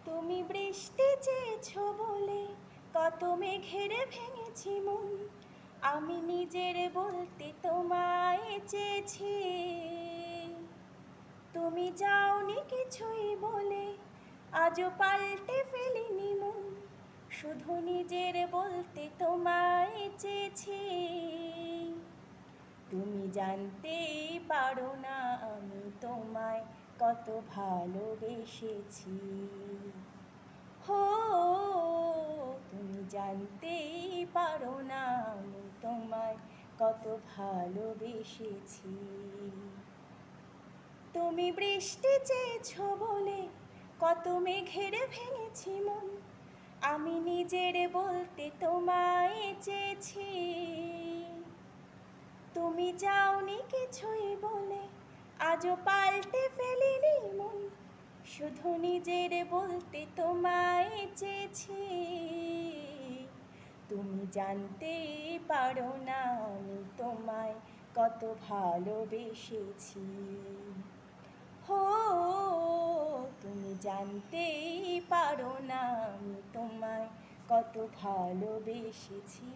তুমি বৃষ্টি চেয়েছো বলে কত মেঘের ভেঙেছি মন। আমি নিজের বলতে তোমায় চেয়েছি, তুমি যাওনি কিছুই বলে আজও পাল্টে ফেলিনি মন। শুধু নিজের বলতে তোমায় চেয়েছি, তুমি জানতেই পারো না আমি তোমায় কত ভালোবেসেছি। হো, তুমি জানতেই পারো না আমি তোমায় কত ভালোবেসেছি। তুমি বৃষ্টি চেয়েছো বলে কত মেঘের ভেঙেছি মন। আমি নিজের বলতে তোমায় চেয়েছি, তুমি যাওনি কিছুই বলে আজও পাল্টে ফেলিনি মন। শুধু নিজের বলতে তোমায় চেয়েছি, তুমি জানতেই পারো না আমি তোমায় কত ভালোবেসেছি। হো, তুমি জানতেই পারো না আমি তোমায় কত ভালোবেসেছি।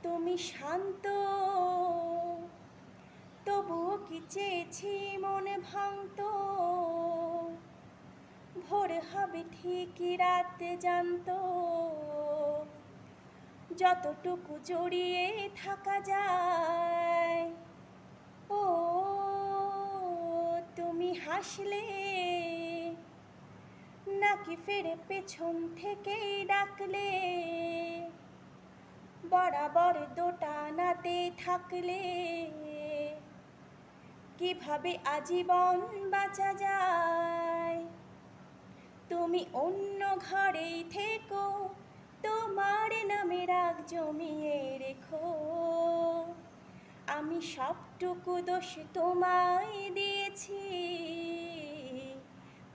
তুমি শান্ত, তবুও কি চেয়েছি মনে ভাঙতো। ভোর হবে ঠিকই রাত জানতো, যতটুকু জড়িয়ে থাকা যায়। ও তুমি হাসলে নাকি ফেরে পেছন থেকেই ডাকলে, বরাবর দোটানাতে থাকলে কিভাবে আজীবন বাঁচা যায়। তুমি অন্য ঘরেই থেকো, তোমার নামে রাগ জমিয়ে রেখো। আমি সবটুকু দোষ তোমায় দিয়েছি,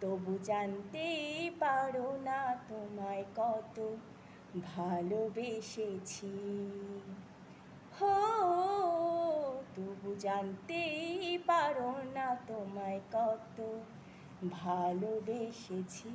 তবু জানতেই পারো না তোমায় কত ভালোবেসেছি। হো, তবু জানতেই পারো না তোমায় কত ভালোবেসেছি।